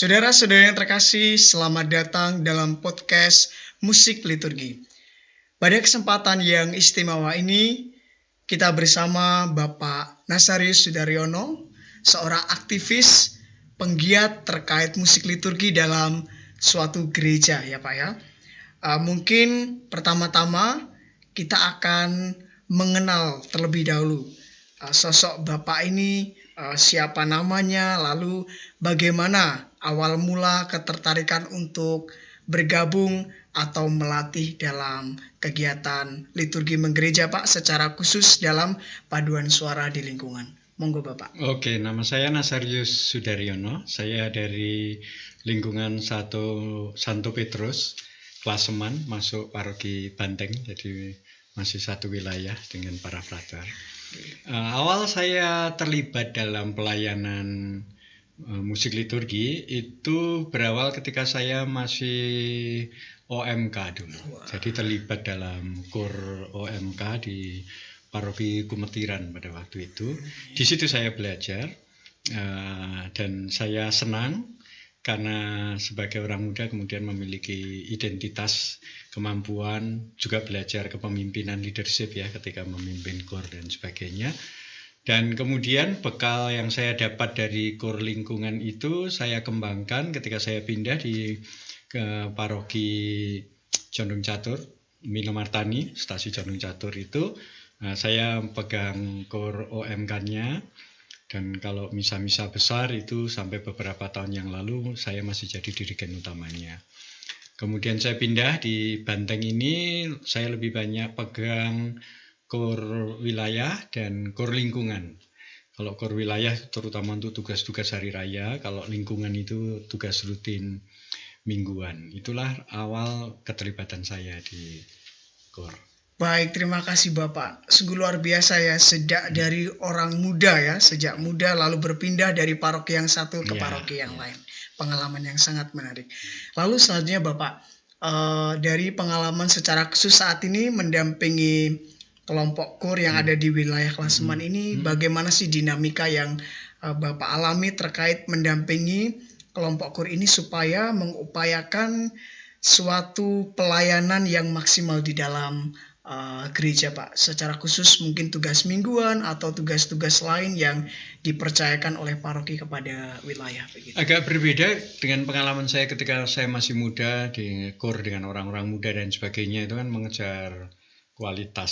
Saudara-saudara yang terkasih, selamat datang dalam podcast Musik Liturgi. Pada kesempatan yang istimewa ini, kita bersama Bapak Nasarius Sudaryono, seorang aktivis penggiat terkait musik liturgi dalam suatu gereja, ya Pak ya. Mungkin pertama-tama kita akan mengenal terlebih dahulu sosok Bapak ini, siapa namanya, lalu bagaimana awal mula ketertarikan untuk bergabung atau melatih dalam kegiatan liturgi menggereja Pak, secara khusus dalam paduan suara di lingkungan. Monggo Bapak. Oke, nama saya Nasarius Sudaryono. Saya dari lingkungan Santo Petrus, Klaseman, masuk paroki Banteng, jadi masih satu wilayah dengan para frater. Awal saya terlibat dalam pelayanan musik liturgi itu berawal ketika saya masih OMK dulu. Jadi terlibat dalam KUR OMK di Paroki Kumetiran pada waktu itu. Di situ saya belajar dan saya senang karena sebagai orang muda kemudian memiliki identitas, kemampuan, juga belajar kepemimpinan leadership ya ketika memimpin KUR dan sebagainya. Dan kemudian bekal yang saya dapat dari KUR lingkungan itu saya kembangkan ketika saya pindah ke paroki Condong Catur, Milo Martani, stasi Condong Catur itu. Saya pegang KUR OMK-nya. Dan kalau misa-misa besar itu sampai beberapa tahun yang lalu saya masih jadi dirigen utamanya. Kemudian saya pindah di Banteng ini, saya lebih banyak pegang KUR wilayah dan KUR lingkungan. Kalau KUR wilayah terutama untuk tugas-tugas hari raya, kalau lingkungan itu tugas rutin mingguan. Itulah awal keterlibatan saya di KUR. Baik, terima kasih Bapak. Sungguh luar biasa ya, dari orang muda ya, sejak muda lalu berpindah dari paroki yang satu ke paroki yang lain. Pengalaman yang sangat menarik. Lalu selanjutnya Bapak, dari pengalaman secara khusus saat ini mendampingi kelompok KUR yang ada di wilayah Klaseman ini, bagaimana sih dinamika yang Bapak alami terkait mendampingi kelompok KUR ini supaya mengupayakan suatu pelayanan yang maksimal di dalam gereja Pak, secara khusus mungkin tugas mingguan atau tugas-tugas lain yang dipercayakan oleh paroki kepada wilayah begitu. Agak berbeda dengan pengalaman saya ketika saya masih muda di KUR dengan orang-orang muda dan sebagainya, itu kan mengejar kualitas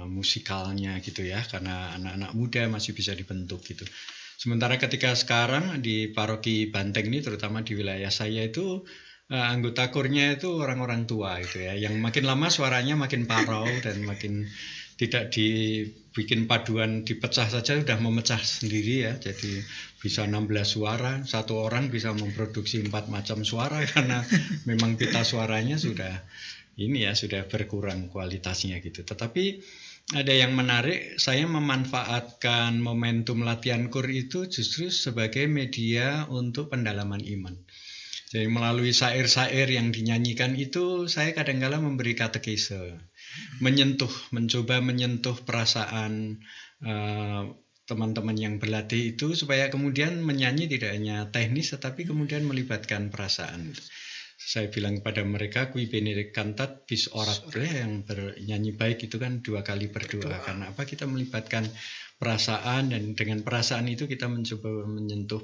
musikalnya gitu ya, karena anak-anak muda masih bisa dibentuk gitu. Sementara ketika sekarang di paroki Banteng ini, terutama di wilayah saya itu anggota KUR-nya itu orang-orang tua itu ya, yang makin lama suaranya makin parau dan makin tidak dibikin paduan, dipecah saja sudah memecah sendiri ya. Jadi bisa 16 suara, satu orang bisa memproduksi 4 macam suara karena memang pita suaranya sudah berkurang kualitasnya gitu. Tetapi ada yang menarik, saya memanfaatkan momentum latihan KUR itu justru sebagai media untuk pendalaman iman. Jadi melalui syair-syair yang dinyanyikan itu saya kadang-kala memberi katekese, mencoba menyentuh perasaan teman-teman yang berlatih itu supaya kemudian menyanyi tidak hanya teknis tetapi kemudian melibatkan perasaan. Saya bilang kepada mereka, qui benedictant bis oratre, yang bernyanyi baik itu kan 2 kali berdoa. Karena apa? Kita melibatkan perasaan dan dengan perasaan itu kita mencoba menyentuh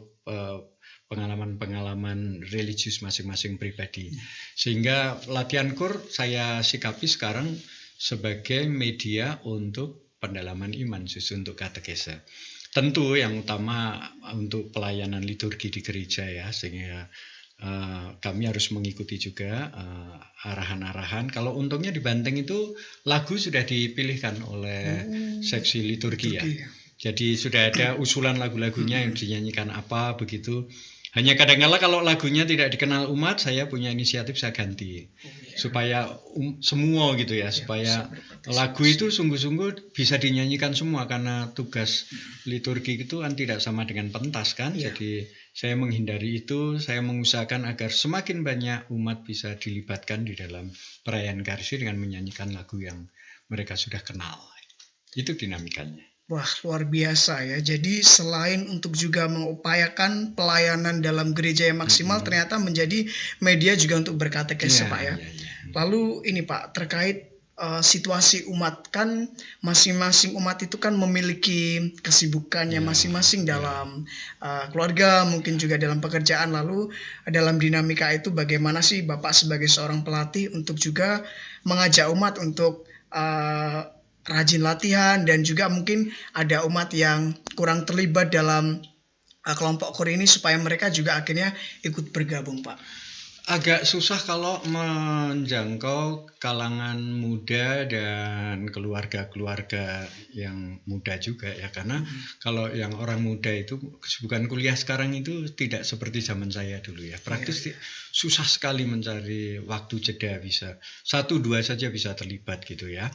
pengalaman-pengalaman religius masing-masing pribadi. Sehingga latihan KUR saya sikapi sekarang sebagai media untuk pendalaman iman, justru untuk katekese. Tentu yang utama untuk pelayanan liturgi di gereja ya, sehingga kami harus mengikuti juga arahan-arahan. Kalau untungnya di Banteng itu lagu sudah dipilihkan oleh seksi liturgi ya. Jadi sudah ada usulan lagu-lagunya yang dinyanyikan apa begitu. Hanya kadang-kala kalau lagunya tidak dikenal umat, saya punya inisiatif, saya ganti supaya semua gitu ya, supaya lagu itu sungguh-sungguh bisa dinyanyikan semua, karena tugas liturgi itu kan tidak sama dengan pentas kan. Jadi saya menghindari itu, saya mengusahakan agar semakin banyak umat bisa dilibatkan di dalam perayaan Karsi dengan menyanyikan lagu yang mereka sudah kenal. Itu dinamikanya. Wah, luar biasa ya. Jadi selain untuk juga mengupayakan pelayanan dalam gereja yang maksimal, Mm-mm. ternyata menjadi media juga untuk berkatekese, Iya, Pak ya. iya, iya. Lalu ini Pak, terkait situasi umat, kan masing-masing umat itu kan memiliki kesibukannya Iya, masing-masing iya. dalam keluarga, mungkin juga dalam pekerjaan. Lalu dalam dinamika itu bagaimana sih Bapak sebagai seorang pelatih untuk juga mengajak umat untuk rajin latihan, dan juga mungkin ada umat yang kurang terlibat dalam kelompok KOR ini supaya mereka juga akhirnya ikut bergabung, Pak. Agak susah kalau menjangkau kalangan muda dan keluarga-keluarga yang muda juga ya, karena kalau yang orang muda itu kesibukan kuliah sekarang itu tidak seperti zaman saya dulu ya, praktis susah sekali mencari waktu jeda, bisa 1-2 saja bisa terlibat gitu ya.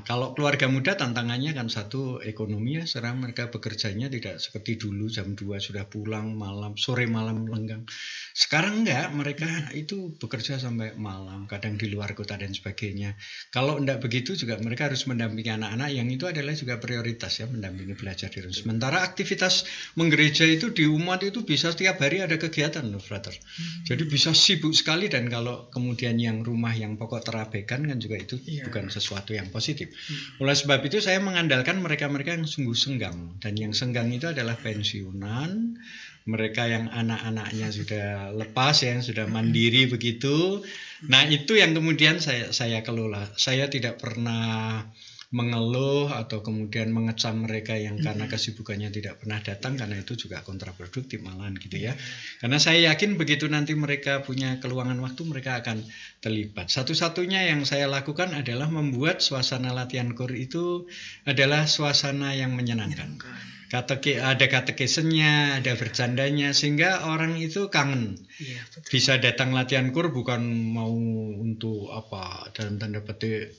Kalau keluarga muda tantangannya kan satu, ekonomi ya, sekarang mereka bekerjanya tidak seperti dulu jam 2 sudah pulang, malam sore malam lenggang. Sekarang enggak, mereka itu bekerja sampai malam, kadang di luar kota dan sebagainya. Kalau enggak begitu juga mereka harus mendampingi anak-anak, yang itu adalah juga prioritas ya, mendampingi belajar di rumah. Sementara aktivitas menggereja itu di umat itu bisa setiap hari ada kegiatan loh, brother. Jadi bisa sibuk sekali, dan kalau kemudian yang rumah yang pokok terabaikan kan juga itu bukan sesuatu yang positif. Oleh sebab itu saya mengandalkan mereka-mereka yang sungguh senggang, dan yang senggang itu adalah pensiunan, mereka yang anak-anaknya sudah lepas, yang sudah mandiri begitu. Nah, itu yang kemudian saya kelola. Saya tidak pernah mengeluh atau kemudian mengecam mereka yang karena kesibukannya tidak pernah datang, karena itu juga kontraproduktif malahan gitu ya. Karena saya yakin begitu nanti mereka punya keluangan waktu, mereka akan terlibat. Satu-satunya yang saya lakukan adalah membuat suasana latihan KOR itu adalah suasana yang menyenangkan. Ada katekesenya, ada bercandanya, sehingga orang itu kangen. Bisa datang latihan KOR bukan mau untuk apa, dalam tanda petik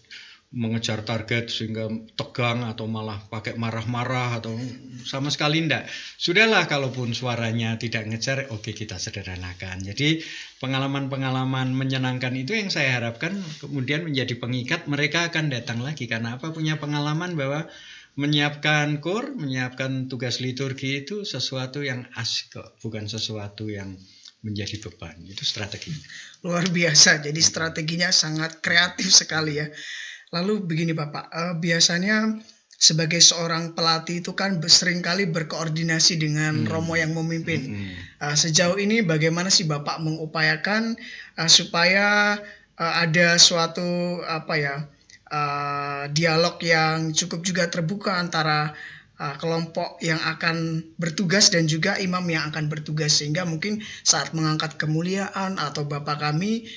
mengejar target sehingga tegang atau malah pakai marah-marah atau sama sekali enggak. Sudahlah, kalaupun suaranya tidak ngejar, oke, kita sederhanakan. Jadi pengalaman-pengalaman menyenangkan itu yang saya harapkan kemudian menjadi pengikat, mereka akan datang lagi. Karena apa? Punya pengalaman bahwa menyiapkan KOR, menyiapkan tugas liturgi itu sesuatu yang asik kok, bukan sesuatu yang menjadi beban. Itu strategi. Luar biasa, jadi strateginya sangat kreatif sekali ya. Lalu begini Bapak, biasanya sebagai seorang pelatih itu kan seringkali berkoordinasi dengan romo yang memimpin. Sejauh ini bagaimana sih Bapak mengupayakan supaya ada suatu dialog yang cukup juga terbuka antara kelompok yang akan bertugas dan juga imam yang akan bertugas, sehingga mungkin saat mengangkat kemuliaan atau Bapak kami,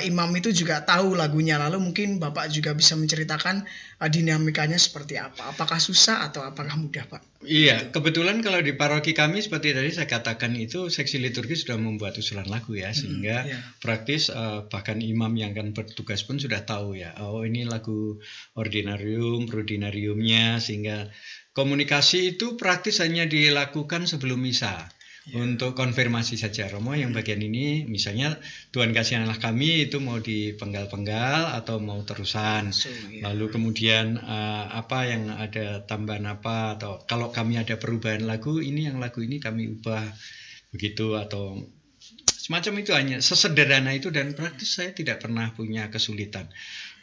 imam itu juga tahu lagunya, lalu mungkin Bapak juga bisa menceritakan dinamikanya seperti apa. Apakah susah atau apakah mudah, Pak? Iya, kebetulan kalau di paroki kami seperti tadi saya katakan itu seksi liturgi sudah membuat usulan lagu ya, sehingga praktis bahkan imam yang akan bertugas pun sudah tahu ya, oh ini lagu ordinarium, prudinariumnya, sehingga komunikasi itu praktis hanya dilakukan sebelum misa. Untuk konfirmasi saja, Romo yang bagian ini misalnya Tuhan kasihanlah kami itu mau dipenggal-penggal atau mau terusan. Lalu kemudian apa yang ada tambahan apa, atau kalau kami ada perubahan lagu ini, yang lagu ini kami ubah begitu, atau semacam itu, hanya sesederhana itu, dan praktis saya tidak pernah punya kesulitan.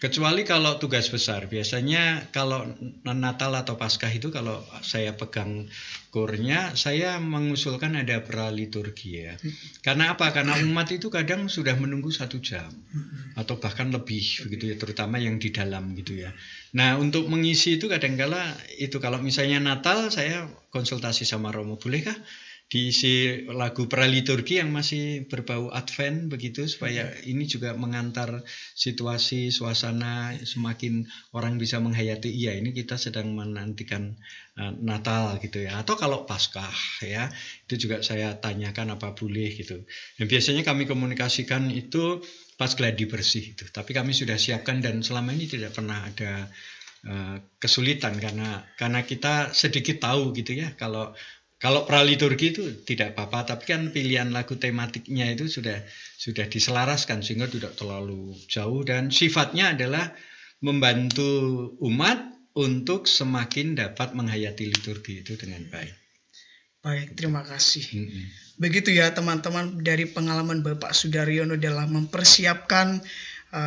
Kecuali kalau tugas besar, biasanya kalau Natal atau Paskah itu kalau saya pegang KOR-nya, saya mengusulkan ada praliturgi ya. Karena apa? Karena umat itu kadang sudah menunggu 1 jam atau bahkan lebih begitu ya, terutama yang di dalam gitu ya. Nah, untuk mengisi itu kadangkala itu, kalau misalnya Natal saya konsultasi sama Romo, bolehkah diisi lagu praliturgi yang masih berbau Advent begitu, supaya ini juga mengantar situasi suasana, semakin orang bisa menghayati iya ini kita sedang menantikan Natal gitu ya. Atau kalau Paskah ya, itu juga saya tanyakan apa boleh gitu. Dan biasanya kami komunikasikan itu pas gladi bersih itu. Tapi kami sudah siapkan dan selama ini tidak pernah ada kesulitan, karena kita sedikit tahu gitu ya, kalau praliturgi itu tidak apa-apa, tapi kan pilihan lagu tematiknya itu sudah diselaraskan sehingga tidak terlalu jauh, dan sifatnya adalah membantu umat untuk semakin dapat menghayati liturgi itu dengan baik. Baik, terima kasih. Mm-mm. Begitu ya teman-teman, dari pengalaman Bapak Sudaryono dalam mempersiapkan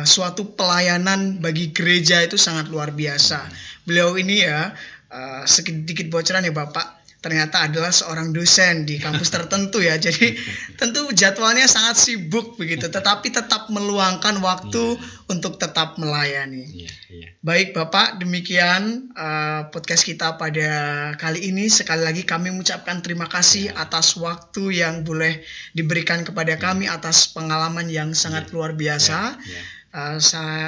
suatu pelayanan bagi gereja itu sangat luar biasa. Beliau ini ya, sedikit bocoran ya Bapak, ternyata adalah seorang dosen di kampus tertentu ya. Jadi tentu jadwalnya sangat sibuk begitu, tetapi tetap meluangkan waktu untuk tetap melayani. Iya, iya. Baik Bapak, demikian podcast kita pada kali ini. Sekali lagi kami mengucapkan terima kasih atas waktu yang boleh diberikan kepada kami, atas pengalaman yang sangat luar biasa.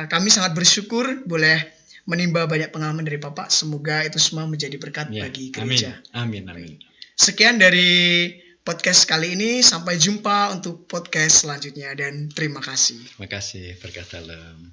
Kami sangat bersyukur boleh menimba banyak pengalaman dari Bapak. Semoga itu semua menjadi berkat bagi gereja. Amin, amin. Sekian dari podcast kali ini. Sampai jumpa untuk podcast selanjutnya dan terima kasih. Terima kasih, berkat dalam.